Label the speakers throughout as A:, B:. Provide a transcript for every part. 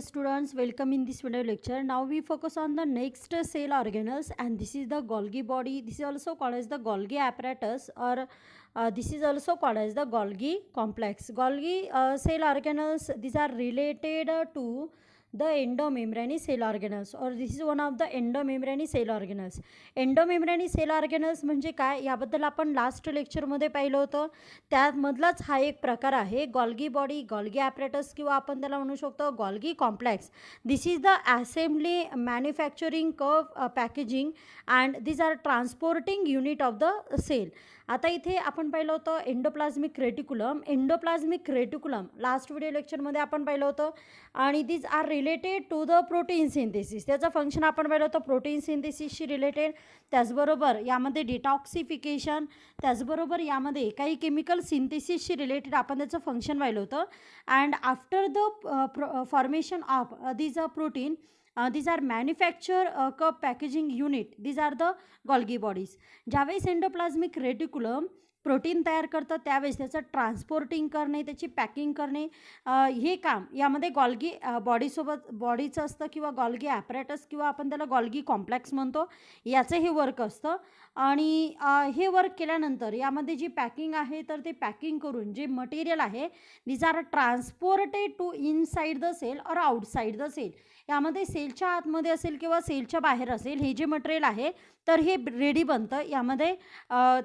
A: students, welcome in this video lecture. Now we focus on the next cell organelles, and this is the Golgi body. This is also called as the Golgi apparatus, or this is also called as the Golgi complex. Golgi cell organelles, these are related to the endomembrane cell organelles, or this is one of the endomembrane cell organelles. Endomembrane cell organelles म्हणजे काय याबद्दल आपण last लेक्चरमध्ये पाहिलं होतं. त्यामधलाच हा एक प्रकार आहे गॉल्गी बॉडी, गॉल्गी ॲपरेटस किंवा आपण त्याला म्हणू शकतो Golgi complex. This is the assembly, manufacturing, curve, packaging and this are transporting unit of the cell. आता इथे आपण पाहिलं होतं endoplasmic reticulum. Endoplasmic reticulum last video लेक्चरमध्ये आपण पाहिलं होतं, आणि this are related to the protein synthesis. त्याचं फंक्शन आपण पाहिलं होतं प्रोटीन सिंथेसिसशी रिलेटेड. त्याचबरोबर यामध्ये डिटॉक्सिफिकेशन, त्याचबरोबर यामध्ये काही केमिकल सिंथेसिसशी रिलेटेड आपण त्याचं फंक्शन पाहिलं होतं. And after the formation of this a protein, these are manufacture cup packaging unit. These are the Golgi bodies. ज्यावेळेस एंडोप्लाझ्मिक रेटिक्युलम प्रोटीन तयार करतं त्यावेळेस त्याचं ट्रान्सपोर्टिंग करणे, त्याची पॅकिंग करणे, हे काम यामध्ये गॉल्गी बॉडीचं असतं, किंवा गॉल्गी ॲपरेटस किंवा आपण त्याला गॉल्गी कॉम्प्लेक्स म्हणतो, याचं हे वर्क असतं. आणि हे वर्क केल्यानंतर यामध्ये जी पॅकिंग आहे तर ते पॅकिंग करून जे मटेरियल आहे this are transported to inside the cell और आउटसाइड द सेल. यामध्ये सेलच्या आतमध्ये असेल किंवा सेलच्या बाहेर असेल हे जे मटेरियल आहे तर हे रेडी बनतं. यामध्ये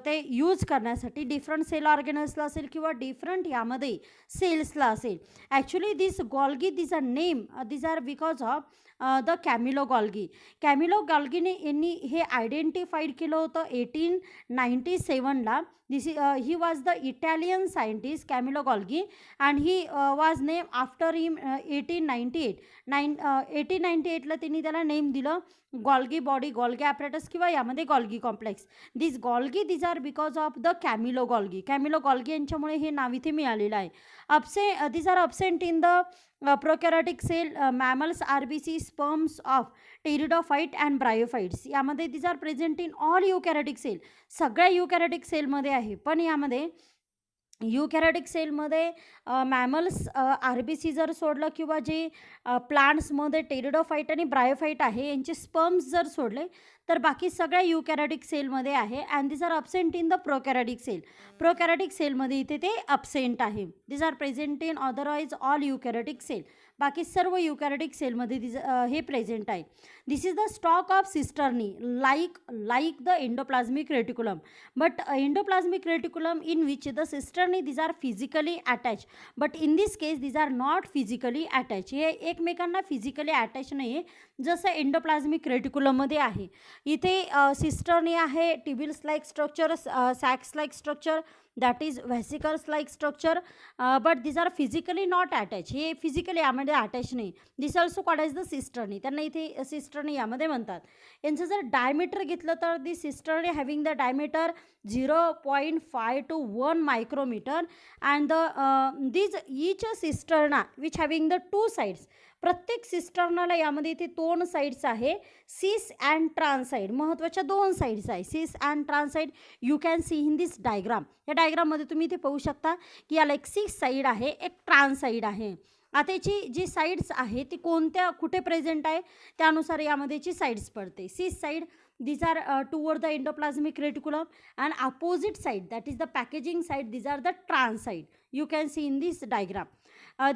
A: ते यूज करण्यासाठी डिफरंट सेल ऑर्गॅनल्सला असेल किंवा डिफरंट यामध्ये सेल्सला असेल. Actually this Golgi, this are name, this are because of the Camillo Golgi. Camillo गॉल्गीने यांनी हे आयडेंटिफाईड केलं होतं 1897ला. he was the Italian scientist Camillo Golgi, and he was named after him 1898. 1898ला त्यांनी त्याला नेम दिलं गॉल्गी बॉडी, गॉल्गी ॲपरेटस किंवा यामध्ये Golgi complex. This Golgi, this are because of the Camillo Golgi. Camillo Golgi यांच्यामुळे हे नाव इथे मिळालेलं आहे. This are absent in the prokaryotic cell, mammals, RBC, sperms of pteridophyte and bryophytes. यामध्ये this are present in all eukaryotic cell. सगळ्या eukaryotic सेलमध्ये आहे, पण यामध्ये युकॅरियोटिक सेलमध्ये मॅमल्स, आरबीसी जर सोडलं किंवा जे प्लांट्समध्ये टेरिडोफाइट आणि ब्रायोफाइट आहे यांचे स्पर्म्स जर सोडले तर बाकी सगळ्या युकॅरियोटिक सेलमध्ये आहे. And this are absent in the prokaryotic cell. Prokaryotic सेलमध्ये इथे ते अब्सेंट आहे. This are present in otherwise all eukaryotic cell. बाकी सर्व युकॅरियोटिक सेलमध्ये हे प्रेझेंट आहे. This is the stock of cisternae like the endoplasmic reticulum, but endoplasmic reticulum in which the cisternae this are physically attach, but in this case this are not physically attach. हे एकमेकांना physically attach नाही आहे जसं endoplasmic रेटिक्युलममध्ये आहे. इथे cisternae आहे, tubules like structure, sacs like structure, that is vesicles like structure, but this are physically not attach. हे physically यामध्ये अटॅच नाही. This also called as the cisternae. त्यांना इथे सिस्टर्नी यामध्ये म्हणतात. यांचं जर डायमीटर घेतलं तर this cisternae having the diameter 0.5 to 1 micrometer, and these each cisterna which having the two sides. प्रत्येक सिस्टर्नाला यामध्ये इथे दोन साईड्स आहे, सिस अँड ट्रान्स साईड. महत्त्वाच्या दोन साईड्स आहे, cis and trans side. You can see in this diagram. या डायग्राममध्ये तुम्ही इथे पाहू शकता की याला एक सिस साईड आहे, एक ट्रान्स साईड आहे. आता याची जी साईड्स आहे ती कुठे प्रेझेंट आहे त्यानुसार यामध्येची साईड्स पडते. सिस side, these are toward the endoplasmic reticulum, and opposite side, that is the packaging side, these are the trans side. You can see in this diagram.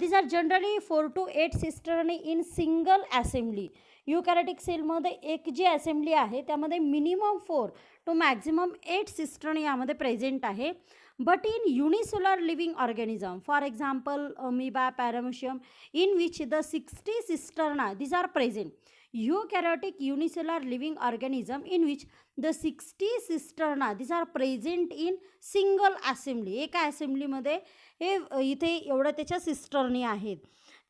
A: These are generally 4 to 8 cisternae in single assembly. Eukaryotic सेलमध्ये एक जी assembly आहे त्यामध्ये minimum 4 to maximum 8 cisternae यामध्ये present आहे. But in unicellular living organism, for example amoeba, paramecium, in which the 60 cisterna these are present. Eukaryotic unicellular living organism in which the 60 cisterna these are present in single assembly. एका असेंब्लीमध्ये हे इथे एवढं त्याच्या cisternae आहेत.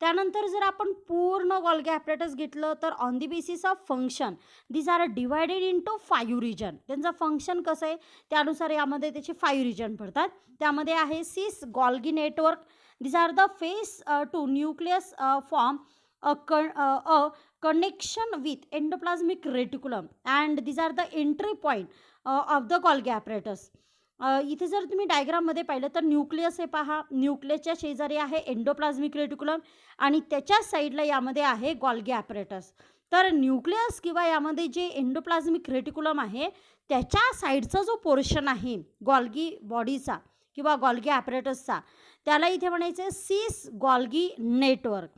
A: त्यानंतर जर आपण पूर्ण गॉल्गी ॲपरेटस घेतलं तर on the basis of function this are divided into 5 region. त्यांचं फंक्शन कसं आहे त्यानुसार यामध्ये त्याचे 5 रिजन पडतात. त्यामध्ये आहे cis Golgi network. This are the face to nucleus form a connection with endoplasmic reticulum, and these are the entry point of the Golgi apparatus. इथे जर तुम्ही डायग्राममध्ये पाहिलं तर न्यूक्लियस हे पहा, न्यूक्लियसच्या शेजारी आहे एंडोप्लाझ्मिक रेटिक्युलम आणि त्याच्या साईडला यामध्ये आहे गॉल्गी ॲपरेटस. तर न्यूक्लियस किंवा यामध्ये जे एंडोप्लाझ्मिक रेटिक्युलम आहे त्याच्या साईडचा जो पोर्शन आहे गॉल्गी बॉडीचा किंवा गॉल्गी ॲपरेटसचा, त्याला इथे म्हणायचं सिस Golgi network.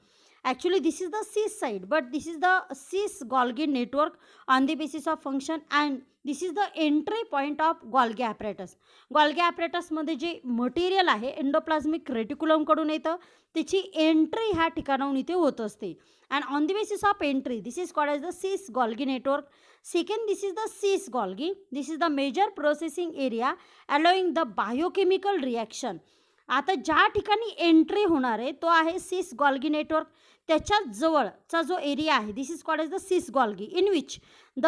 A: Actually, this is the cis side, but this is the cis Golgi network on the basis of function, and this is the entry point of Golgi apparatus. Golgi apparatus मध्ये जे material आहे endoplasmic reticulum कडून येतं, त्याची entry ह्या ठिकाणाहून इथे होत असते. And on the basis of entry this is called as the cis Golgi network. Second, this is the cis Golgi. This is the major processing area allowing the biochemical reaction. आता ज्या ठिकाणी entry होणार आहे तो आहे cis Golgi network. त्याच्या जवळचा जो एरिया आहे this is called as the cis Golgi, in which the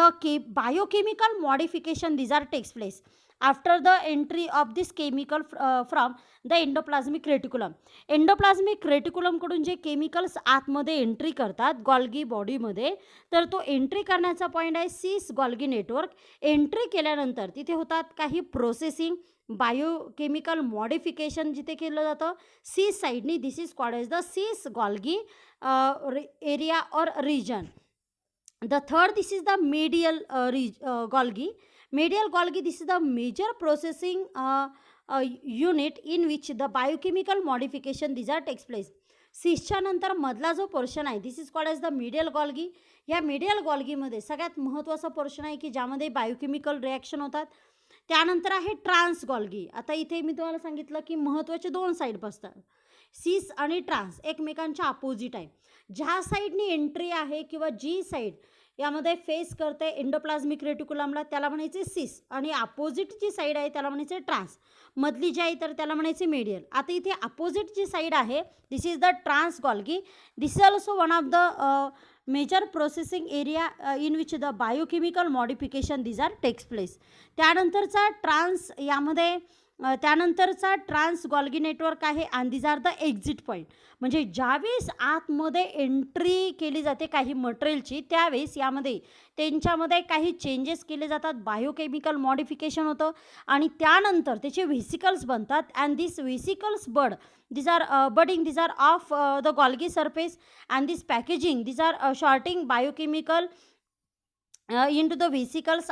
A: biochemical modification this are takes place after the entry of this chemical from the endoplasmic reticulum. Endoplasmic रेटिक्युलमकडून जे chemicals आतमध्ये entry करतात Golgi बॉडीमध्ये, तर तो entry करण्याचा point आहे cis Golgi network. Entry केल्यानंतर तिथे होतात काही प्रोसेसिंग, बायोकेमिकल मॉडिफिकेशन जिथे केलं जातं सिस साईडनी. This is called as the cis Golgi area or region. The third, this is the medial Golgi. Medial Golgi, this is the major processing unit in which the biochemical modification these are takes place. सिसच्या नंतर मधला जो portion आहे this is called as the medial Golgi. या medial गॉल्गीमध्ये सगळ्यात महत्त्वाचा portion आहे की ज्यामध्ये बायोकेमिकल रिॲक्शन होतात. त्यानंतर आहे ट्रान्स गॉल्गी. आता इथे मी तुम्हाला सांगितलं की महत्त्वाचे दोन साईड बसतात, सिस आणि ट्रान्स, एकमेकांच्या अपोजिट आहे. ज्या साईडनी एंट्री आहे किंवा जी साईड यामध्ये फेस करते एंडोप्लाझ्मिक रेटिक्युलमला त्याला म्हणायचे सिस, आणि अपोजिट जी साईड आहे त्याला म्हणायचे ट्रान्स. मधली जी आहे तर त्याला म्हणायचे मीडियल. आता इथे अपोजिट जी साईड आहे this is the trans Golgi. This is also one of the major processing area in which the biochemical modification this are takes place. त्यानंतरचा ट्रान्स यामध्ये त्यानंतरचा ट्रान्स गॉल्गी नेटवर्क आहे आणि these are the exit point. म्हणजे ज्यावेळेस आतमध्ये entry केली जाते काही मटेरियलची त्यावेळेस यामध्ये त्यांच्यामध्ये काही चेंजेस केले जातात, बायोकेमिकल मॉडिफिकेशन होतं आणि त्यानंतर त्याचे व्हेसिकल्स बनतात. And this vesicles budding these are of the Golgi surface, and this packaging these are shorting biochemical into the vesicles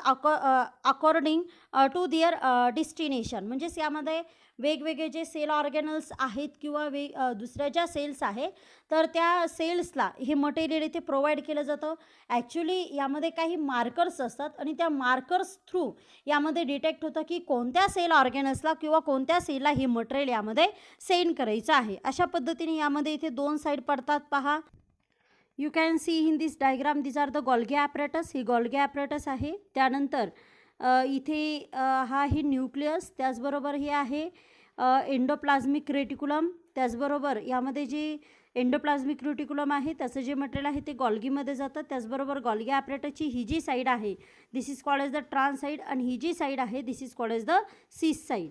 A: according to their destination. म्हणजे यामध्ये वेगवेगळे जे सेल ऑर्गॅनल्स आहेत किंवा दुसऱ्या ज्या सेल्स आहे तर त्या सेल्सला हे मटेरियल इथे प्रोव्हाइड केलं जातं. ॲक्च्युली यामध्ये काही मार्कर्स असतात आणि त्या मार्कर्स थ्रू यामध्ये डिटेक्ट होतं की कोणत्या सेल ऑर्गॅनल्सला किंवा कोणत्या सेलला हे मटेरियल यामध्ये सेंड करायचं आहे. अशा पद्धतीने यामध्ये इथे दोन साईड पडतात पहा. You can see in this diagram this are the Golgi apparatus. ही गॉल्गी ॲपरेटस आहे. त्यानंतर इथे हा ही न्यूक्लियस, त्याचबरोबर हे आहे एंडोप्लाझ्मिक रेटिक्युलम. त्याचबरोबर यामध्ये जे एंडोप्लाझ्मिक रेटिक्युलम आहे त्याचं जे मटेरियल आहे ते गॉल्गीमध्ये जातं. त्याचबरोबर गॉल्गी ॲपरेटसची ही जी साईड आहे this is called as the trans side, आणि ही जी साईड आहे this is called as the cis side.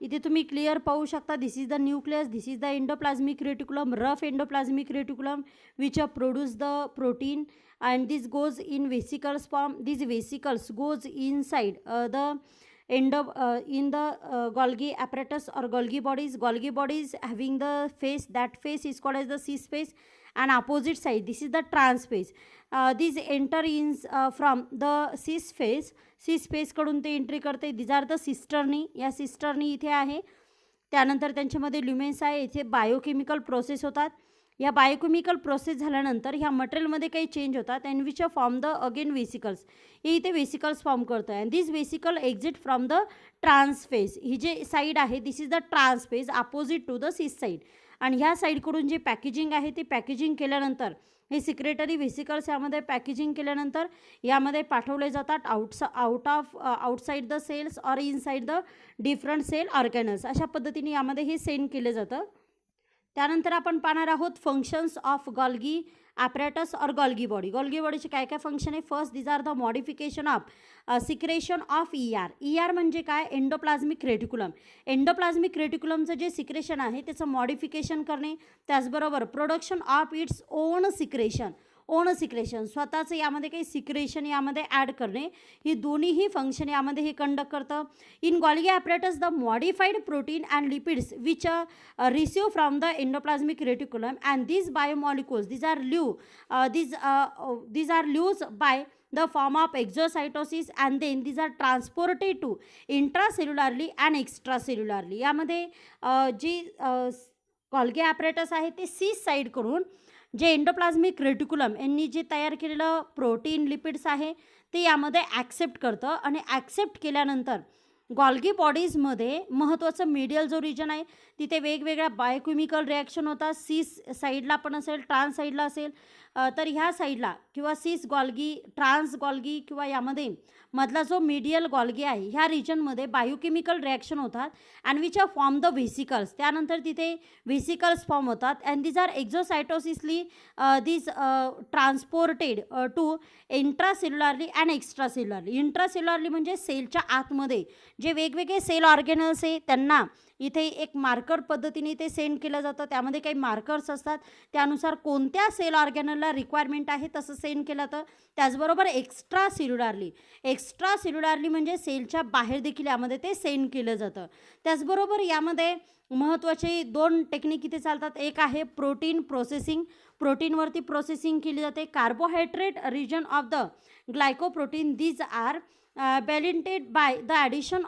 A: इथे तुम्ही क्लिअर पाहू शकता this is the nucleus, this is the endoplasmic reticulum, rough endoplasmic reticulum which produce the protein and this goes in vesicles form. These vesicles goes inside the in the Golgi apparatus or Golgi bodies. Golgi bodies having the face, that face is called as the cis face, and opposite side this is the trans face. These enter in from the cis face कडून ते entry करते. these are the cisternae. या cisternae इथे आहे. त्यानंतर त्यांच्यामध्ये ल्युमेन्स आहे. इथे बायोकेमिकल प्रोसेस होतात. या बायोकेमिकल प्रोसेस झाल्यानंतर ह्या मटेरियलमध्ये काही चेंज होतात and which form the again vesicles. हे इथे वेसिकल्स फॉर्म करतं and this vesicle exit from the trans phase. ही जे साईड आहे this is the trans phase opposite to the cis side. आणि ह्या साईडकडून जे पॅकेजिंग आहे ते पॅकेजिंग केल्यानंतर हे सिक्रेटरी वेसिकल्स यामध्ये पॅकेजिंग केल्यानंतर यामध्ये पाठवले जातात outside the cells or inside the different cell organelles. अशा पद्धतीने यामध्ये हे सेंड केलं जातं. त्यानंतर आपण पाहणार आहोत फंक्शन्स ऑफ गॉल्गी ॲपरेटस और गॉल्गी बॉडी. गॉल्गी बॉडीचे काय काय फंक्शन आहे. First these are the modification of secretion of ER म्हणजे काय, एंडोप्लाझ्मिक रेटिक्युलम. एंडोप्लाझ्मिक रेटिक्युलमचं जे सिक्रेशन आहे त्याचं मॉडिफिकेशन करणे, त्याचबरोबर production of its own secretion. On secretion, स्वतःचं यामध्ये काही सिक्रेशन यामध्ये ॲड करणे, ही दोन्हीही फंक्शन यामध्ये हे कंडक्ट करतं. In Golgi apparatus the modified protein and lipids which receive from the endoplasmic reticulum and these biomolecules, these are used by the form of exocytosis and then these are transported to intracellularly and extracellularly. यामध्ये जी Golgi apparatus आहे ते सीस side करून जे endoplasmic reticulum यांनी जे तयार केलेलं protein lipids आहे ते यामध्ये ॲक्सेप्ट करतं आणि ॲक्सेप्ट केल्यानंतर गॉल्गी बॉडीजमध्ये महत्त्वाचं मीडियल जो रिजन आहे तिथे वेगवेगळ्या बायोकेमिकल रिॲक्शन होतात. सीस साईडला पण असेल, ट्रान्स साईडला असेल, तर ह्या साईडला किंवा सीस गॉल्गी, ट्रान्स गॉल्गी किंवा यामध्ये मधला जो मीडियल गॉल्गी आहे ह्या रिजनमध्ये बायोकेमिकल रिॲक्शन होतात and which are form the vesicles. त्यानंतर तिथे व्हेसिकल्स फॉर्म होतात and these are exocytosisly these transported to intracellularly and extracellularly. Intracellularly म्हणजे सेलच्या आतमध्ये जे वेगवेगळे सेल ऑर्गॅनल्स आहे त्यांना इथे एक मार्कर पद्धतीने ते सेंड केलं जातं. त्यामध्ये काही मार्कर्स असतात, त्यानुसार कोणत्या सेल ऑर्गॅनलला रिक्वायरमेंट आहे तसं सेंड केलं जातं. त्याचबरोबर एक्स्ट्रा सेल्युलरली म्हणजे सेलच्या बाहेर देखील यामध्ये ते सेंड केलं जातं. त्याचबरोबर यामध्ये महत्त्वाचे 2 टेक्निक इथे चालतात. एक आहे प्रोटीन प्रोसेसिंग, प्रोटीनवरती प्रोसेसिंग केली जाते. Carbohydrate region of the glycoprotein these are balanced by the addition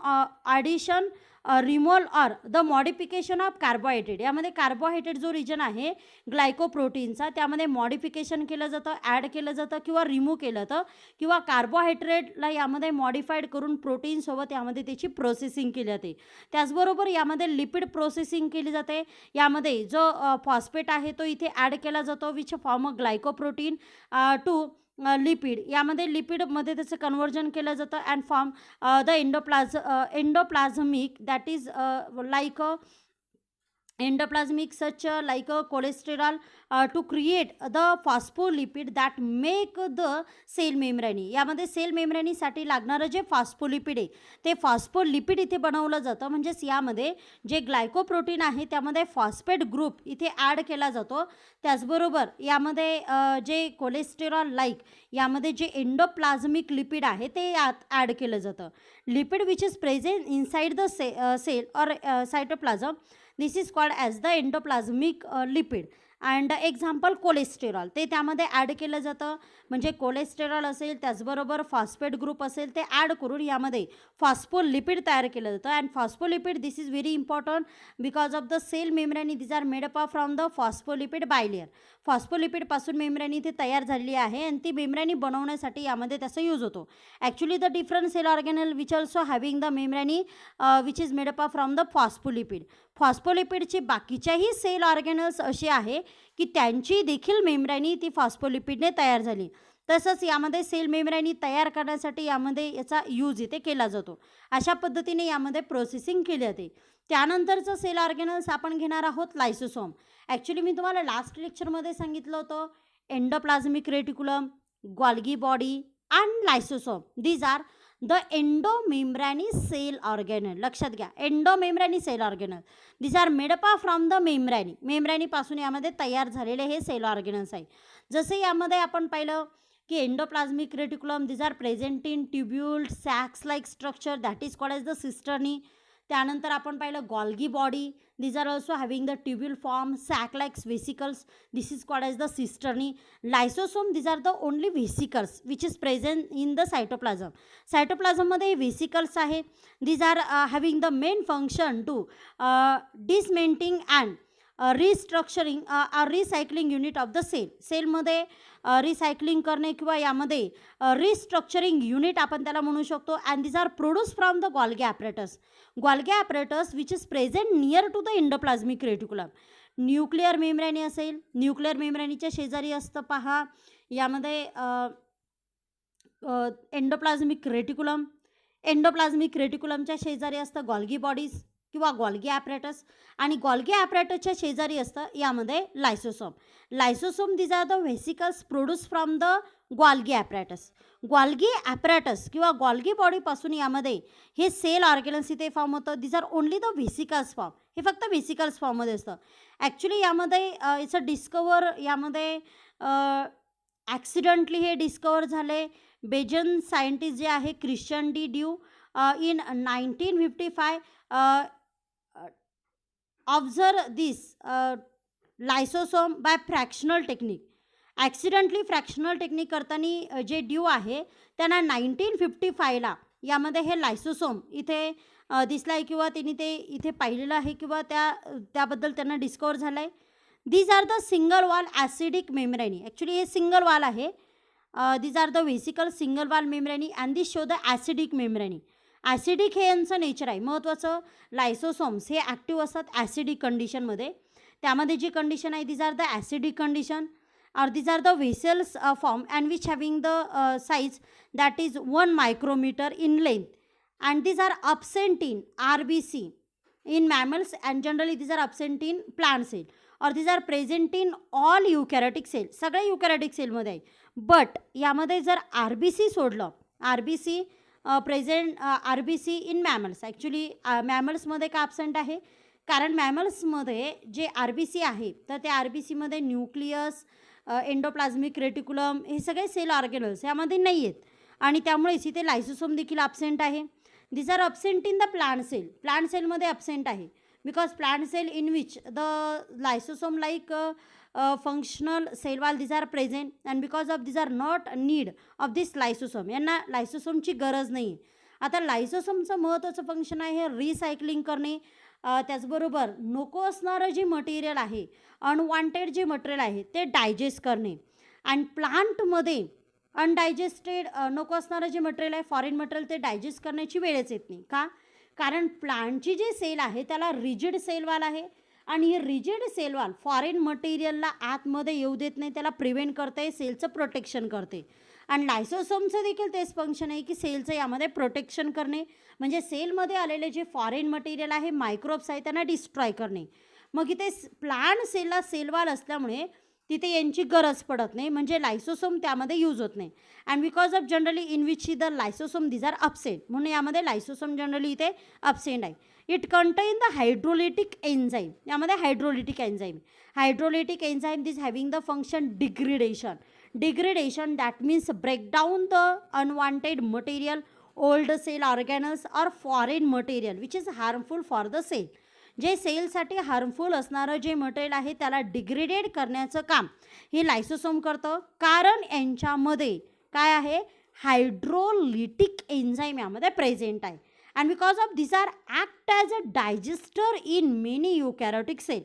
A: removal or the modification of carbohydrate. यामध्ये कार्बोहायड्रेट जो रिजन आहे ग्लायकोप्रोटीनचा त्यामध्ये मॉडिफिकेशन केलं जातं, ॲड केलं जातं किंवा रिमूव्ह केलं जातं किंवा कार्बोहायड्रेटला यामध्ये मॉडिफाईड करून प्रोटीनसोबत यामध्ये त्याची प्रोसेसिंग केली जाते. त्याचबरोबर यामध्ये लिपिड प्रोसेसिंग केली जाते. यामध्ये जो फॉस्फेट आहे तो इथे ॲड केला जातो which form a glycoprotein to lipid. यामध्ये लिपिडमध्ये त्याचं कन्वर्जन केलं जातं and form the endoplasmic that is like a endoplasmic such like a cholesterol to create the phospholipid that make the cell membrane. यामध्ये सेल मेम्ब्रेनीसाठी लागणारं जे फॉस्फोलिपिड आहे ते फॉस्फोलिपिड इथे बनवलं जातं. म्हणजेच यामध्ये जे ग्लायकोप्रोटीन आहे त्यामध्ये फॉस्फेट ग्रुप इथे ॲड केला जातो. त्याचबरोबर यामध्ये जे कोलेस्टेरॉल लाईक यामध्ये जे एंडोप्लाझमिक लिपिड आहे ते यात ॲड केलं जातं. Lipid which is present inside the cell or cytoplasm, this is called as the endoplasmic lipid. And example cholesterol ते त्यामध्ये ॲड केलं जातं. म्हणजे कोलेस्टेरॉल असेल त्याचबरोबर फॉस्फेट ग्रुप असेल ते ॲड करून यामध्ये फॉस्फोलिपिड तयार केलं जातं. And phospholipid this is very important because of the cell membrane these are made up of from the phospholipid bilayer. फॉस्फोलिपिडपासून मेम्ब्रेनी इथे तयार झालेली आहे आणि ती मेम्ब्रेनी बनवण्यासाठी यामध्ये त्याचा यूज होतो. Actually the different cell organelle which also having the membrane which is made up of from the phospholipid. फॉस्फोलिपिडचे बाकीच्याही सेल ऑर्गॅनल्स असे आहे की त्यांची देखील मेम्ब्रेनी ती फॉस्फोलिपिडने तयार झाली. तसंच यामध्ये सेल मेम्ब्रेनी तयार करण्यासाठी यामध्ये याचा यूज इथे केला जातो. अशा पद्धतीने यामध्ये प्रोसेसिंग केली जाते. त्यानंतरचं सेल ऑर्गॅनल्स आपण घेणार आहोत लायसोसोम. ॲक्च्युली मी तुम्हाला लास्ट लेक्चरमध्ये सांगितलं होतं endoplasmic reticulum, Golgi body and lysosome these are the endomembrane cell organelle. लक्षात घ्या, endomembrane cell organelle these are made up from the membrane. मेम्ब्रेनीपासून यामध्ये तयार झालेले हे सेल ऑर्गॅनल्स आहे. जसे यामध्ये आपण पाहिलं की endoplasmic reticulum these are present in tubule sacs like structure that is called as the cisternae. त्यानंतर आपण पाहिलं Golgi body these are also having the tubule form sac like vesicles this is called as the cisternae. Lysosome these are the only vesicles which is present in the cytoplasm. सायटोप्लाझममध्ये vesicles आहे. These are having the main function to dismantling and restructuring recycling unit of the sale. सेलमध्ये recycling करणे किंवा यामध्ये restructuring unit आपण त्याला म्हणू शकतो. And these are produce from the Golgi apparatus. Golgi apparatus which is present near to the endoplasmic reticulum. Nuclear membrane असेल, nuclear मेम्ब्रेनीच्या शेजारी असतं पहा यामध्ये एंडोप्लाझमिक रेटिक्युलम. एंडोप्लाझमिक रेटिक्युलमच्या शेजारी असतं गॉल्गी बॉडीज किंवा गॉल्गी ॲपरेटस आणि गॉल्गी ॲपरेटसच्या शेजारी असतं यामध्ये lysosome. Lysosome these are the vesicles produce from the Golgi apparatus. Golgi apparatus किंवा गॉल्गी बॉडीपासून यामध्ये हे सेल ऑर्गॅनल्स इथे फॉर्म होतं. These are only the vesicles form. हे फक्त व्हेसिकल्स फॉर्ममध्ये असतं. ॲक्च्युली यामध्ये इट्स अ डिस्कवर यामध्ये ॲक्सिडेंटली हे डिस्कवर झाले. बेजन सायंटिस्ट जे आहे Christian de Duve in 1955 observe this lysosome by fractional technique. Accidentally fractional technique करताना जे ड्यू आहे त्यांना 1955ला यामध्ये हे लायसोसोम इथे दिसला आहे किंवा त्यांनी ते इथे पाहिलेलं आहे किंवा त्याबद्दल त्यांना डिस्कवर झालं आहे. These are the single wall acidic membrane. Actually हे सिंगल वॉल आहे. These are the vesicle single wall membrane and this show the acidic membrane. Acidic हे यांचं नेचर आहे. महत्त्वाचं लायसोसोम्स हे ॲक्टिव्ह असतात ॲसिडिक कंडिशनमध्ये. त्यामध्ये जी कंडिशन आहे these are the acidic condition or these are the vessels form and which having the size that is 1 micrometer in length and these are absent in RBC in mammals and generally these are absent in plant cell or these are present in all eukaryotic cell. सगळे eukaryotic cell मध्ये आहे. But यामध्ये जर RBC सोडलं, RBC present RBC in mammals. Actually मॅमल्समध्ये का absent आहे? कारण मॅमल्समध्ये जे RBC आहे तर त्या RBCमध्ये न्यूक्लियस एंडोप्लाझ्मिक रेटिक्युलम हे सगळे सेल ऑर्गेनल्स यामध्ये नाही आहेत आणि त्यामुळेच इथे लायसोसोम देखील ॲबसेंट आहे. This are absent in the plant cell. Plant सेलमध्ये ॲबसेंट आहे because plant cell in which the lysosome like functional cell wall this are present and because of this are not need of this lysosome. यांना लायसोसोमची गरज नाही. आता लायसोसोमचं महत्त्वाचं function आहे हे रिसायकलिंग करणे. त्याचबरोबर नको असणारं जे मटेरियल आहे अनवॉन्टेड जे मटेरियल आहे ते डायजेस्ट करणे. आणि प्लांटमध्ये अनडायजेस्टेड नको असणारं जे मटेरियल आहे फॉरेन मटेरियल ते डायजेस्ट करण्याची वेळच येत नाही. का? कारण प्लांटची जी सेल आहे त्याला रिजिड सेल वॉल आहे आणि हे रिजिड सेल वॉल फॉरेन मटेरियलला आतमध्ये येऊ देत नाही, त्याला प्रिव्हेंट करते, सेलचं प्रोटेक्शन करते. आणि लायसोसोमचं देखील तेच फंक्शन आहे की सेलचं यामध्ये प्रोटेक्शन करणे, म्हणजे सेलमध्ये आलेले जे फॉरेन मटेरियल आहे मायक्रोब्स आहे त्यांना डिस्ट्रॉय करणे. मग इथे प्लांट सेलला सेलवाल असल्यामुळे तिथे यांची गरज पडत नाही, म्हणजे लायसोसोम त्यामध्ये यूज होत नाही. And because of generally in which the lysosome these are absent, म्हणून यामध्ये लायसोसोम जनरली इथे अपसेंट आहे. It contain the hydrolytic enzyme. यामध्ये hydrolytic enzyme this having the function degradation that means break down the unwanted material, old cell organelles or foreign material which is harmful for the cell. जे सेलसाठी harmful असणारं जे material आहे त्याला degraded करण्याचं काम हे लायसोसोम करतं. कारण यांच्यामध्ये काय आहे? हायड्रोलिटिक एन्झाईम यामध्ये प्रेझेंट आहे. And because of this are act as a digester in many eukaryotic cell.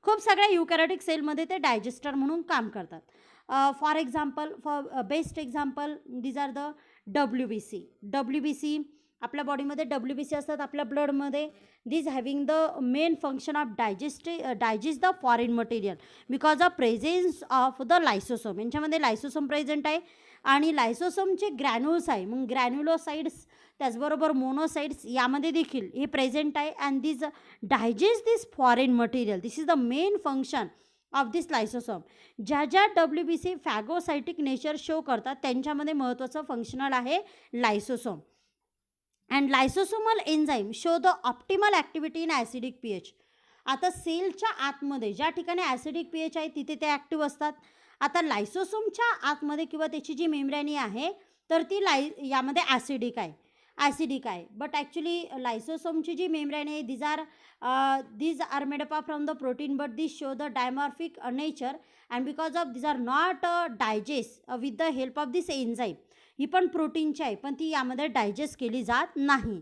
A: खूप सगळ्या युकॅरोटिक सेलमध्ये ते डायजेस्टर म्हणून काम करतात. For example, best example these are the WBC. आपल्या बॉडीमध्ये WBC असतात आपल्या ब्लडमध्ये. This having the main function of digest the foreign material because of presence of the lysosome. यांच्यामध्ये लायसोसोम प्रेझेंट आहे आणि लायसोसोमचे ग्रॅन्युल्स आहे, मग ग्रॅन्युलोसाइड्स त्याचबरोबर मोनोसाइड्स यामध्ये देखील हे प्रेझेंट आहे. And this digest this foreign material. This is the main function of this lysosome. ज्या WBC फॅगोसायटिक नेचर शो करतात त्यांच्यामध्ये महत्त्वाचं फंक्शनल आहे lysosome. And lysosomal enzyme show the optimal activity in acidic pH. आता सेलच्या आतमध्ये ज्या ठिकाणी ॲसिडिक pH आहे तिथे ते ॲक्टिव्ह असतात. आता लायसोसोमच्या आतमध्ये किंवा त्याची जी मेम्ब्रेनी आहे तर ती यामध्ये ॲसिडिक आहे. बट ॲक्च्युली लायसोसोमची जी मेम्ब्रेनी आहे these are made up from the protein but these show the dimorphic nature and because of these are not digest with the help of this enzyme. ही पण प्रोटीनची आहे पण ती यामध्ये डायजेस्ट केली जात नाही.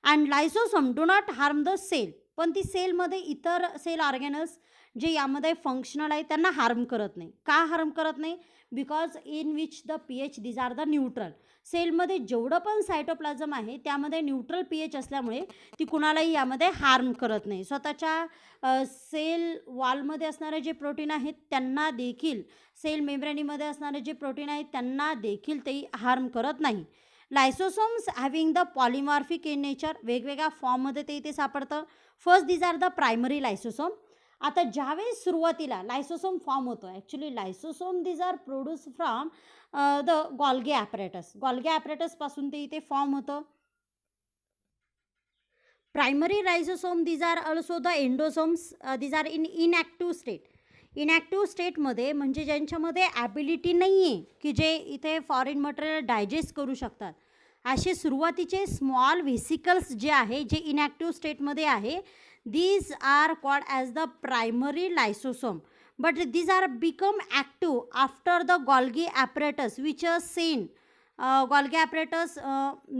A: And lysosome do not harm the cell. पण ती सेलमध्ये इतर सेल ऑर्गॅनल्स जे यामध्ये फंक्शनल आहे त्यांना हार्म करत नाही. का हार्म करत नाही? Because in which the pH these are the neutral. सेलमध्ये जेवढं पण सायटोप्लाझम आहे त्यामध्ये न्यूट्रल pH असल्यामुळे ती कुणालाही यामध्ये हार्म करत नाही. स्वतःच्या सेल वॉलमध्ये असणारे जे प्रोटीन आहेत त्यांना देखील, सेल मेम्ब्रेनीमध्ये असणारे जे प्रोटीन आहेत त्यांना देखील ते हार्म करत नाही. Lysosomes having the polymorphic in nature. वेगवेगळ्या फॉर्ममध्ये ते इथे सापडतं. First these are the primary lysosome. आता ज्यावेळेस सुरुवातीला लायसोसोम फॉर्म होतो, actually lysosome these are produce from the Golgi ॲपरेटसपासून ते इथे फॉर्म होतं. Primary lysosome these are also the endosomes. These are in inactive state. Inactive स्टेटमध्ये म्हणजे ज्यांच्यामध्ये ॲबिलिटी नाही आहे की जे इथे फॉरेन मटेरियल डायजेस्ट करू शकतात, असे सुरुवातीचे स्मॉल व्हेसिकल्स जे आहे जे इनॅक्टिव्ह स्टेटमध्ये आहे, these are called as the primary lysosome, but these are become active after the Golgi apparatus which send Golgi apparatus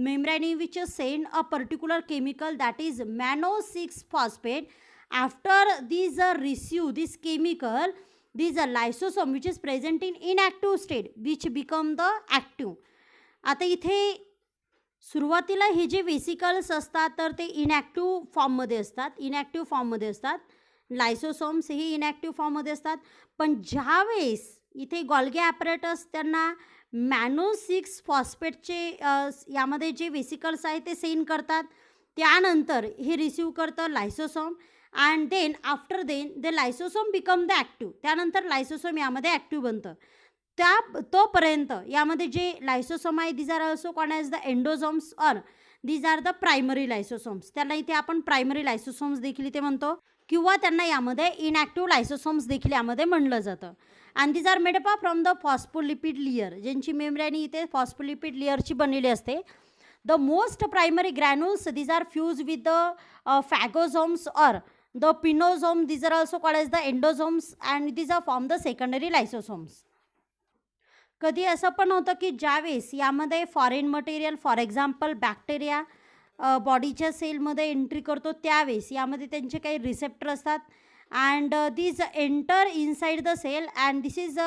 A: membrane which send a particular chemical, that is mannose 6 phosphate. After these receive this chemical, this lysosome which is present in inactive state which become the active. आता इथे सुरुवातीला हे जे vesicles असतात तर ते inactive फॉर्ममध्ये असतात. लायसोसोम्स हे इनॅक्टिव्ह फॉर्ममध्ये असतात. पण ज्यावेळेस इथे गॉल्गी ॲपरेटस त्यांना मॅनोज 6 फॉस्फेटचे यामध्ये जे व्हेसिकल्स आहेत ते सेंड करतात, त्यानंतर हे रिसीव करतं lysosome and then after the lysosome become the active. त्यानंतर लायसोसोम यामध्ये ॲक्टिव्ह बनतं. तोपर्यंत यामध्ये जे लायसोसोम आहे, these are also called as the endosomes or these are the primary lysosomes. त्यांना इथे आपण प्रायमरी लायसोसोम्स देखील इथे म्हणतो किंवा त्यांना यामध्ये इनॅक्टिव्ह लायसोसोम्स देखील यामध्ये म्हणलं जातं. And these are made up from the phospholipid layer, ज्यांची मेम्ब्रेन इथे फॉस्फोलिपिड लेयरची बनलेली असते. The most primary granules these are fuse with the phagosomes or the pinosome, these are also called as the endosomes and these are form the secondary lysosomes. कधी असं पण होतं की ज्यावेळेस यामध्ये foreign material for example bacteria बॉडीच्या सेलमध्ये entry करतो, त्यावेळेस यामध्ये त्यांचे काही रिसेप्टर असतात and this enter inside the cell and this is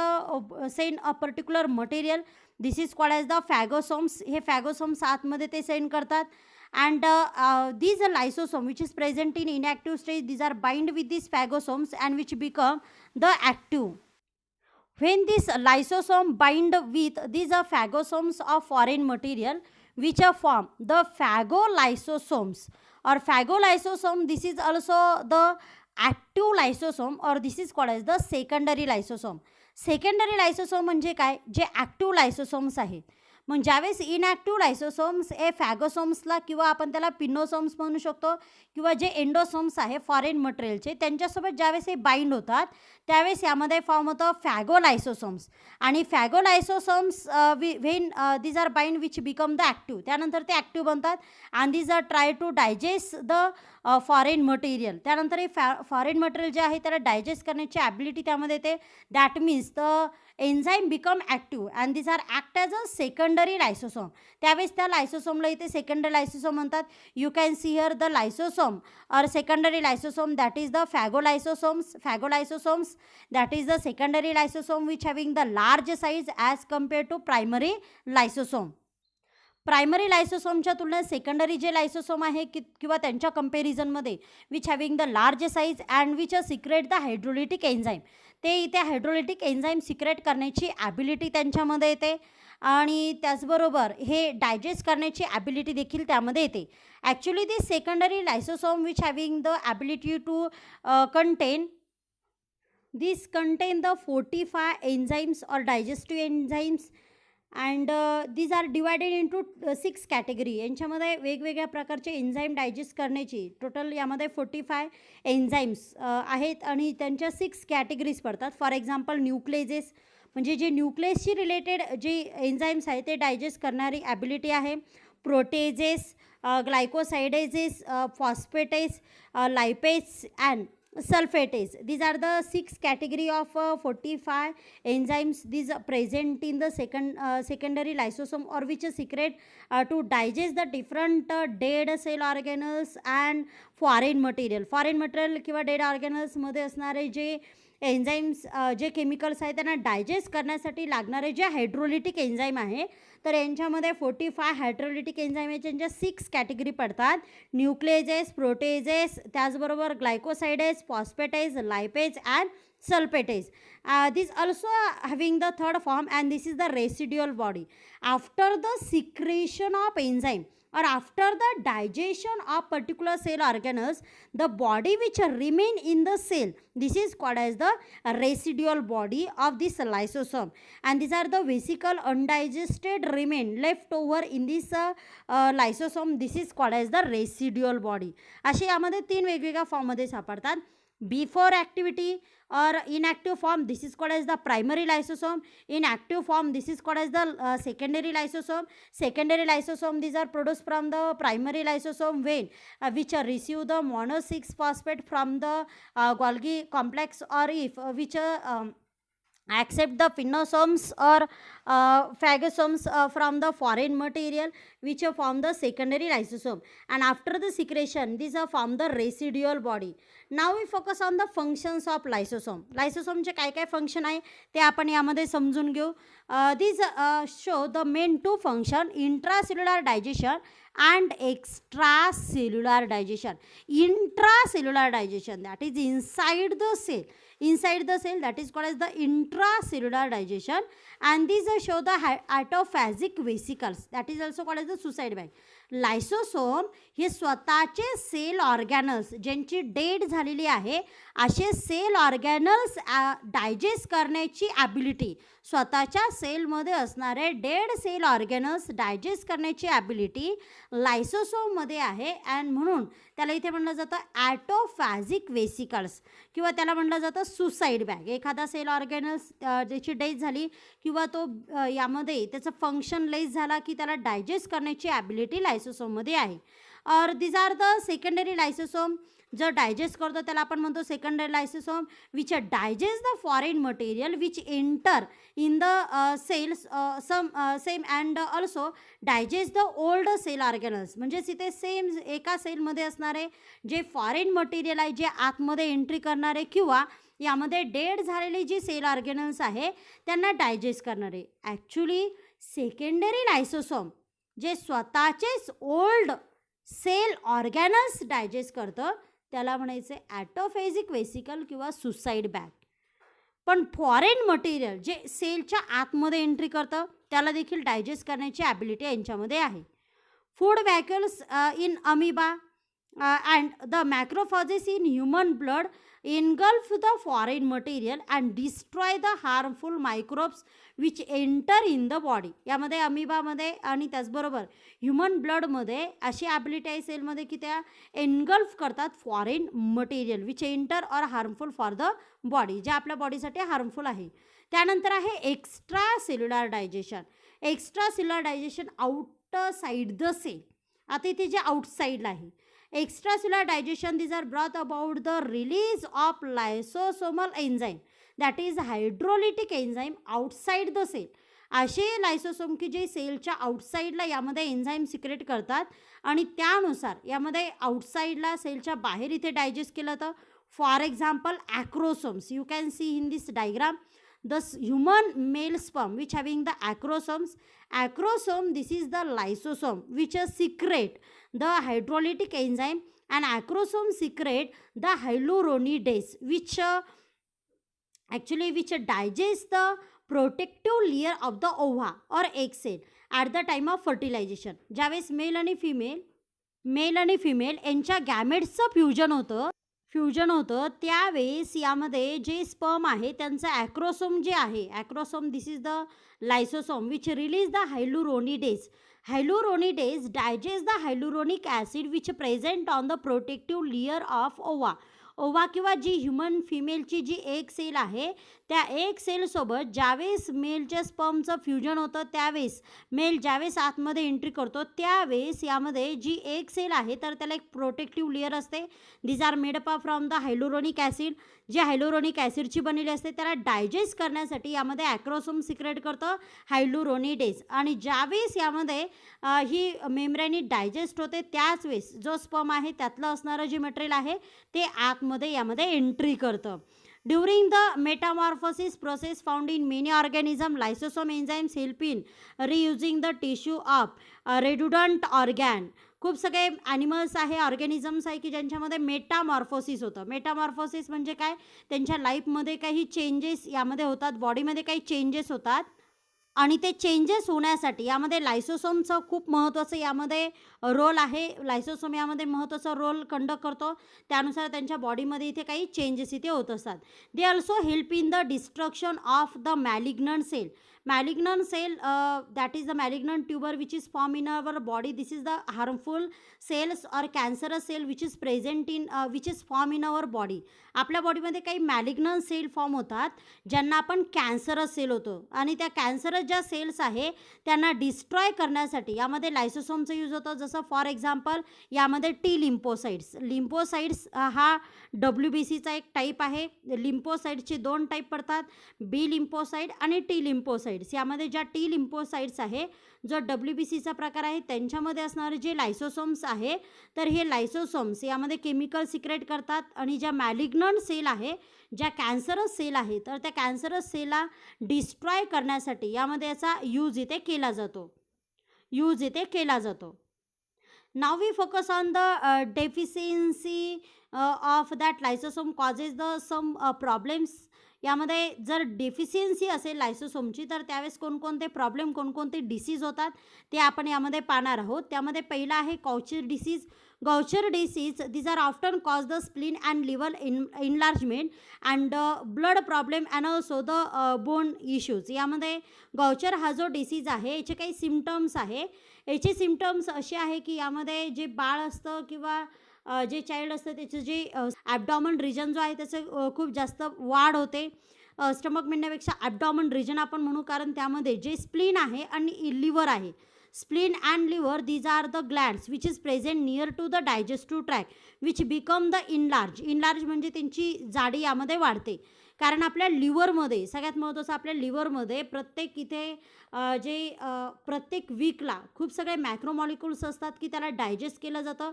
A: send a particular material, this is called as the phagosomes. हे फॅगोसोम्स आतमध्ये ते सेंड करतात and these lysosome which is present in inactive stage, these are bind with these phagosomes and which become the active. When this lysosome bind with these phagosomes of foreign material which are form the phagolysosomes or phagolysosome, this is also the active lysosome or this is called as the secondary lysosome. Secondary lysosome म्हणजे काय, जे active लायसोसोम्स आहेत. मग ज्यावेळेस inactive लायसोसोम्स हे फॅगोसोम्सला किंवा आपण त्याला पिनोसोम्स म्हणू शकतो किंवा जे एंडोसोम्स आहे फॉरेन मटेरियलचे त्यांच्यासोबत ज्यावेळेस हे बाइंड होतात त्यावेळेस यामध्ये फॉर्म होतं फॅगोलायसोसोम्स. आणि phagolysosomes when these are bind which become the active, त्यानंतर ते ॲक्टिव्ह बनतात and these are try to digest the foreign material. त्यानंतर हे फॉरेन मटेरियल जे आहे त्याला डायजेस्ट करण्याची ॲबिलिटी त्यामध्ये येते. That means the enzyme become active and these are act as a secondary lysosome. त्यावेळेस त्या लायसोसोमला इथे सेकंडरी लायसोसोम म्हणतात. You can see here the lysosome or secondary lysosome, that is the phagolysosomes, that is the secondary lysosome which having the large size as compared to primary lysosome. Primary लायसोसोमच्या तुलनेत secondary जे lysosome आहे किंवा त्यांच्या कंपॅरिझनमध्ये which having the large size and which secrete the hydrolytic enzyme, ते इथे hydrolytic enzyme secrete करण्याची ॲबिलिटी त्यांच्यामध्ये येते आणि त्याचबरोबर हे डायजेस्ट करण्याची ॲबिलिटी देखील त्यामध्ये येते. Actually this secondary lysosome which having the ability to contain the 45 enzymes or digestive enzymes and these are divided into 6 category. यांच्यामध्ये वेगवेगळ्या प्रकारचे एन्झाईम डायजेस्ट करण्याची टोटल यामध्ये 45 एन्झाईम्स आहेत आणि त्यांच्या 6 कॅटेगरीज पडतात. फॉर एक्झाम्पल न्यूक्लेजेस म्हणजे जे न्यूक्लियसशी रिलेटेड जे एन्झाईम्स आहेत ते डायजेस्ट करणारी ॲबिलिटी आहे. Proteases, glycosidases, phosphatases, lipase and sulfatase. These are the 6 category of 45 enzymes. These are present in the secondary lysosome or which secrete to digest the different dead cell organelles and foreign material. Foreign material किंवा dead organelles मध्ये असणारे जे enzymes जे chemicals आहेत त्यांना digest करण्यासाठी लागणारे जे हायड्रोलिटिक एन्झाईम आहे तर यांच्यामध्ये 45 हायड्रोलिटिक एन्झाईम यांच्या 6 कॅटेगरी पडतात. न्यूक्लियजेस, प्रोटेजेस, त्याचबरोबर glycosidases, phosphatase, lipase and sulfatase. This also having the third form and this is the residual body. After the secretion of enzyme or after the digestion of particular cell organelles, the body which remain in the cell, this is called as the residual body of this lysosome and these are the vesicle undigested remain left over in this lysosome, this is called as the residual body. असे यामध्ये 3 वेगवेगळ्या फॉर्ममध्ये सापडतात. before activity or inactive form, this is called as the primary lysosome. In active form, this is called as the secondary lysosome. Secondary lysosome, these are produced from the primary lysosome when which receive the mono 6 phosphate from the Golgi complex, or if which accept the pinosomes or phagosomes from the foreign material, which form the secondary lysosome, and after the secretion these are form the residual body. Now we focus on the functions of lysosome. lysosome चे काय काय function आहे ते आपण यामध्ये समजून घेऊ. these show the main two function, intracellular digestion and extracellular digestion. Intracellular digestion, that is inside the cell, that is called as the intracellular digestion, and these show the autophagic vesicles, that is also called as the suicide bag. लायसोसोम हे स्वतःचे sale organelles ज्यांची dead झालेली आहे असे sale organelles digest करण्याची ability, स्वतःच्या सेलमध्ये असणारे डेड सेल ऑर्गॅनल्स डायजेस्ट करण्याची ॲबिलिटी लायसोसोममध्ये आहे. अँड म्हणून त्याला इथे म्हटलं जातं ॲटोफॅजिक वेसिकल्स, किंवा त्याला म्हटलं जातं सुसाईड बॅग. एखादा सेल ऑर्गॅनल्स ज्याची डेथ झाली किंवा तो यामध्ये त्याचं फंक्शन लेस झाला की त्याला डायजेस्ट करण्याची ॲबिलिटी लायसोसोममध्ये आहे. और these are the secondary lysosome, जो डायजेस्ट करतो त्याला आपण म्हणतो secondary lysosome, which digest the foreign material which enter in the cells same and also digest the old cell organelles. म्हणजे तिथे सेम एका सेलमध्ये असणारे जे फॉरेन मटेरियल आहे जे आतमध्ये एंट्री करणारे किंवा यामध्ये डेड झालेली जी सेल ऑर्गॅनल्स आहे त्यांना डायजेस्ट करणारे. ॲक्च्युली सेकंडरी लायसोसोम जे स्वतःचेच ओल्ड सेल ऑर्गॅनल्स डायजेस्ट करतं त्याला म्हणायचं ॲटोफेजिक वेसिकल किंवा सुसाईड बॅग. पण फॉरेन मटेरियल जे सेलच्या आतमध्ये एंट्री करतं त्याला देखील डायजेस्ट करण्याची ॲबिलिटी यांच्यामध्ये आहे. Food vacuoles in amoeba and the macrophages in human blood engulf the foreign material and destroy the harmful microbes which enter in the body. यामध्ये अमिबामध्ये आणि त्याचबरोबर ह्युमन ब्लडमध्ये अशी ॲबिलिटी आहे सेलमध्ये की त्या एनगल्फ करतात foreign material which enter or harmful for the body, जे आपल्या बॉडीसाठी हार्मफुल आहे. त्यानंतर आहे extra cellular digestion. Extra cellular digestion outside the cell. आता इथे जे आउटसाईडला आहे extracellular digestion, these are brought about the release of lysosomal enzyme, that is hydrolytic enzyme outside the cell. असे लायसोसोम की जे सेलच्या आउटसाईडला यामध्ये एन्झाईम सिक्रेट करतात आणि त्यानुसार यामध्ये आउटसाईडला सेलच्या बाहेर इथे डायजेस्ट केलं तर for example acrosomes, you can see in this diagram the human male sperm which having the acrosome, this is the lysosome which secrete the hydrolytic enzyme, and acrosome secrete the hyaluronidase which which digest the protective layer of the ova or egg cell at the time of fertilization. ज्यावेळेस mail आणि female यांच्या गॅमेट्सचं fusion होतं त्यावेळेस यामध्ये जे sperm आहे त्यांचं acrosome जे आहे, acrosome this is the lysosome which release the hyaluronidase. Hyaluronidase digest the hyaluronic acid which present on the protective layer of ova किंवा जी ह्युमन फिमेलची जी एक सेल आहे त्या एक सेलसोबत ज्यावेळेस मेलच्या स्पर्मचं फ्युजन होतं त्यावेळेस मेल ज्यावेळेस आतमध्ये एंट्री करतो त्यावेळेस यामध्ये जी एक सेल आहे तर त्याला एक प्रोटेक्टिव्ह लेयर असते. This are made up from the hyaluronic acid, जे हायलोरोनिक ॲसिडची बनलेली असते त्याला डायजेस्ट करण्यासाठी यामध्ये ॲक्रोसोम सिक्रेट करतं हायलुरोनिडेज. आणि ज्यावेळेस यामध्ये ही मेम्ब्रेनी डायजेस्ट होते त्याच वेळेस जो स्पर्म आहे त्यातलं असणारं जे मटेरियल आहे ते आतमध्ये यामध्ये एंट्री करतं. During the metamorphosis process found in many organisms, lysosome enzymes help in reusing the tissue of redundant organ. खूप सगळे ॲनिमल्स आहे, ऑर्गॅनिझम्स आहे की ज्यांच्यामध्ये मेटामॉर्फोसिस होतं. मेटामॉर्फोसिस म्हणजे काय, त्यांच्या लाईफमध्ये काही चेंजेस यामध्ये होतात, बॉडीमध्ये काही चेंजेस होतात आणि ते चेंजेस होण्यासाठी यामध्ये लायसोसोमचं खूप महत्त्वाचं यामध्ये रोल आहे. लायसोसोम यामध्ये महत्त्वाचा रोल कंडक्ट करतो. त्यानुसार त्यांच्या बॉडीमध्ये इथे काही चेंजेस इथे होत असतात. They also help in the destruction of the malignant cell. malignant cell, that is the malignant tumor which is formed in our body. This is the harmful cells or cancerous cell which is present in which is formed in our body. आपल्या बॉडीमध्ये काही malignant sale form होतात ज्यांना आपण cancerous sale होतो, आणि त्या cancerous ज्या सेल्स आहे त्यांना डिस्ट्रॉय करण्यासाठी यामध्ये लायसोसोमचं यूज होतं. जसं फॉर एक्झाम्पल यामध्ये टी लिम्फोसाइट्स हा WBCचा एक टाईप आहे. लिम्फोसाइट्सचे 2 टाईप पडतात, बी लिम्फोसाइट आणि टी लिम्फोसाइट्स. यामध्ये ज्या टी लिम्फोसाइट्स आहे, जो WBCचा प्रकार आहे, त्यांच्यामध्ये असणारे जे लायसोसोम्स आहे, तर हे लायसोसोम्स यामध्ये केमिकल सिक्रेट करतात, आणि ज्या मॅलिग्नंट सेल आहे, ज्या कॅन्सरस सेल आहे, तर त्या कॅन्सरस सेलला डिस्ट्रॉय करण्यासाठी यामध्ये याचा यूज इथे केला जातो. Now we focus on the deficiency of that lysosome causes the some problems. यामध्ये जर डेफिशियन्सी असेल लायसोसोमची, तर त्यावेळेस कोणकोणते प्रॉब्लेम, कोणकोणते डिसीज होतात ते आपण यामध्ये पाहणार आहोत. त्यामध्ये पहिला आहे Gauchar disease. These are often cause the spleen and liver enlargement and blood problem and also the bone issues. यामध्ये गौचर हा जो डिसीज आहे याचे काही सिम्पटम्स आहे. याचे सिम्पटम्स असे आहे की यामध्ये जे बाळ असतं किंवा जे चाइल्ड असतं त्याचं जे ॲब्डॉमन रिजन जो आहे त्याचं खूप जास्त वाढ होते. स्टमक म्हणण्यापेक्षा ॲब्डॉमन रिजन आपण म्हणू, कारण त्यामध्ये जे स्प्लीन आहे आणि लिव्हर आहे, spleen and liver, these are the glands which is present near to the digestive tract which become the enlarge म्हणजे त्यांची जाडी यामध्ये वाढते. कारण आपल्या लिव्हरमध्ये सगळ्यात महत्त्वाचं, आपल्या लिव्हरमध्ये प्रत्येक इथे प्रत्येक वीकला खूप सगळे मॅक्रोमॉलिक्युल्स असतात की त्याला डायजेस्ट केलं जातं.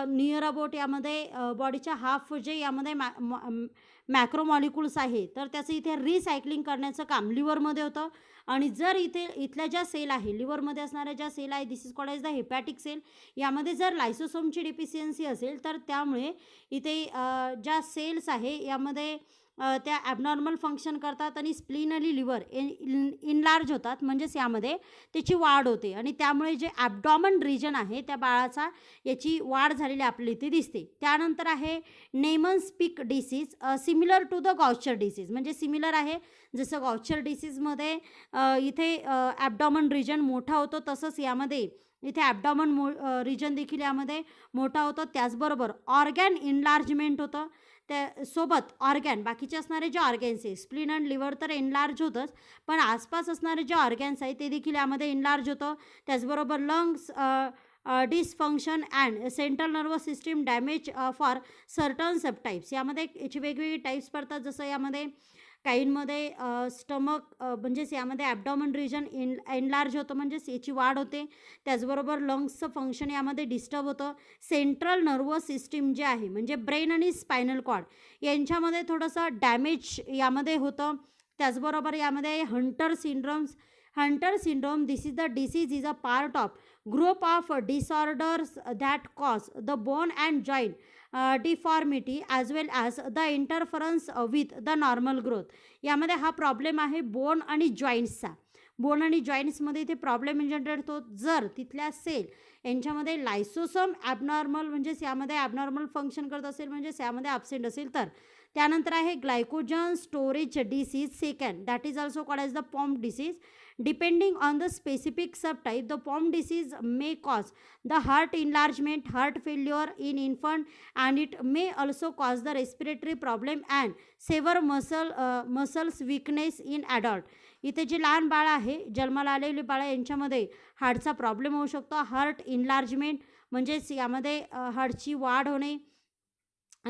A: नियर अबाउट यामध्ये बॉडीच्या हाफ जे यामध्ये मॅक्रोमॉलिक्युल्स आहे, तर त्याचं इथे रिसायकलिंग करण्याचं काम लिव्हरमध्ये होतं. आणि जर इथल्या ज्या सेल आहे, लिव्हरमध्ये असणाऱ्या ज्या सेल आहे, this is called as the hepatic cell. यामध्ये जर लायसोसोमची डिफिशियन्सी असेल, तर त्यामुळे इथे ज्या सेल्स आहे यामध्ये त्या ॲबनॉर्मल फंक्शन करतात आणि स्प्लीन आणि लिव्हर इनलार्ज होतात, म्हणजेच यामध्ये त्याची वाढ होते, आणि त्यामुळे जे ॲब्डॉमन रिजन आहे त्या बाळाचा याची वाढ झालेली आपल्याला इथे दिसते. त्यानंतर आहे Niemann Pick disease, similar to the Gaucher disease. म्हणजे सिमिलर आहे, जसं गौचर डिसीजमध्ये इथे ॲब्डॉमन रिजन मोठा होतो, तसंच यामध्ये इथे ॲब्डॉमन रिजन देखील यामध्ये मोठा होतो. त्याचबरोबर ऑर्गॅन इनलार्जमेंट होतं. त्यासोबत ऑर्गॅन, बाकीचे असणारे जे ऑर्गॅन्स आहे, स्प्लीन अँड लिव्हर तर एनलार्ज होतंच, पण आसपास असणारे जे ऑर्गॅन्स आहे ते देखील यामध्ये एनलार्ज होतं. त्याचबरोबर lungs dysfunction and central nervous system damage for certain subtypes. यामध्ये याचे वेगवेगळे टाईप्स पडतात. जसं यामध्ये काहींमध्ये स्टमक म्हणजेच यामध्ये ॲब्डॉमन रिजन एनलार्ज होतं, म्हणजेच याची वाढ होते. त्याचबरोबर लंग्सचं फंक्शन यामध्ये डिस्टर्ब होतं. सेंट्रल नर्वस सिस्टीम जे आहे, म्हणजे ब्रेन आणि स्पायनल कॉर्ड यांच्यामध्ये थोडंसं डॅमेज यामध्ये होतं. त्याचबरोबर यामध्ये Hunter syndrome, this is the disease is a part of group of disorders that cause the bone and joint deformity as well as the interference with the normal growth. यामध्ये हा problem आहे bone आणि जॉईंट्सचा. Bone आणि जॉईंट्समध्ये इथे problem generate होतो जर तिथल्या sale यांच्यामध्ये लायसोसोम ॲबनॉर्मल, म्हणजेच यामध्ये ॲबनॉर्मल फंक्शन करत असेल, म्हणजेच यामध्ये ॲबसेंट असेल तर. त्यानंतर आहे glycogen storage disease second, that is also called as the Pompe disease. Depending on the specific subtype, the POM disease may cause the heart enlargement, heart failure in infant, and it may also cause the respiratory problem and severe muscles weakness in adult. इथे जे लहान बाळ आहे, जन्माला आलेली बाळ यांच्यामध्ये हार्टचा problem होऊ शकतो. Heart enlargement म्हणजेच यामध्ये हार्टची वाढ होणे,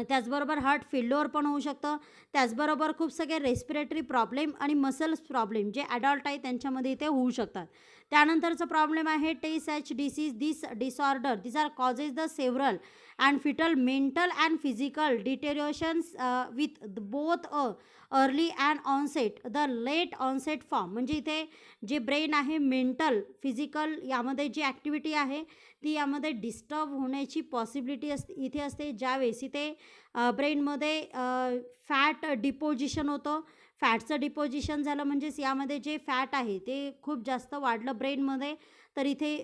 A: त्याचबरोबर हार्ट फेल्युअर पण होऊ शकतं. त्याचबरोबर खूप सगळे रेस्पिरेटरी प्रॉब्लेम आणि मसल्स प्रॉब्लेम जे ॲडल्ट आहे त्यांच्यामध्ये इथे होऊ शकतात. त्यानंतरचा प्रॉब्लेम आहे Tay-Sachs disease. This disorder this are causes the several and foetal mental and physical deteriorations with both early and onset the late onset form. म्हणजे इथे जे ब्रेन आहे, मेंटल फिजिकल यामध्ये जी ॲक्टिव्हिटी आहे ती यामध्ये डिस्टर्ब होण्याची पॉसिबिलिटी इथे असते. ज्यावेळेस इथे ब्रेनमध्ये फॅट डिपोजिशन होतं. फॅटचं डिपोजिशन झालं म्हणजेच यामध्ये जे फॅट आहे ते खूप जास्त वाढलं ब्रेनमध्ये, तर इथे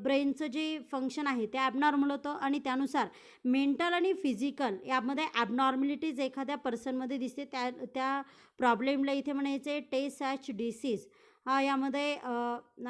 A: ब्रेनचं जे फंक्शन आहे ते ॲबनॉर्मल होतं, आणि त्यानुसार मेंटल आणि फिजिकल यामध्ये ॲबनॉर्मॅलिटीज एखाद्या पर्सनमध्ये दिसते. त्या प्रॉब्लेमला इथे म्हणायचे टे-सॅच डिसीज. यामध्ये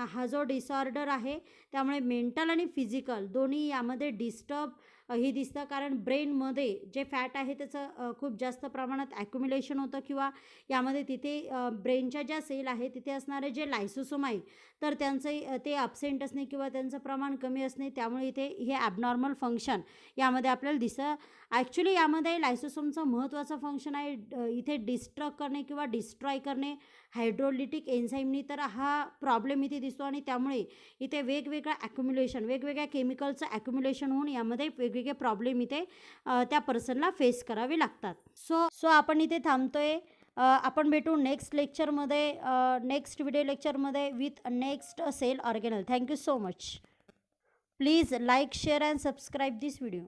A: हा जो डिसऑर्डर आहे त्यामुळे मेंटल आणि फिजिकल दोन्ही यामध्ये डिस्टर्ब हे दिसतं, कारण ब्रेनमध्ये जे फॅट आहे त्याचं खूप जास्त प्रमाणात ॲक्युम्युलेशन होतं, किंवा यामध्ये तिथे ब्रेनच्या ज्या सेल आहे तिथे असणारे जे लायसोसोम आहे तर त्यांचं ते ॲब्सेंट असणे किंवा त्यांचं प्रमाण कमी असणे, त्यामुळे इथे हे ॲबनॉर्मल फंक्शन यामध्ये आपल्याला दिसतं. ॲक्च्युली यामध्ये लायसोसोमचं महत्त्वाचं फंक्शन आहे इथे डिस्ट्रक्ट करणे किंवा डिस्ट्रॉय करणे हायड्रोलिटिक एन्झाईमनी. तर हा प्रॉब्लेम इथे दिसतो आणि त्यामुळे इथे वेगवेगळं ॲक्युम्युलेशन, वेगवेगळ्या केमिकलचं ॲक्युम्युलेशन होऊन यामध्ये वेगवेगळे प्रॉब्लेम इथे त्या पर्सनला फेस करावे लागतात. सो आपण इथे थांबतोय. आपण भेटू नेक्स्ट लेक्चरमध्ये, नेक्स्ट व्हिडिओ लेक्चरमध्ये with next cell organelle. Thank you so much. Please like, share and subscribe this video.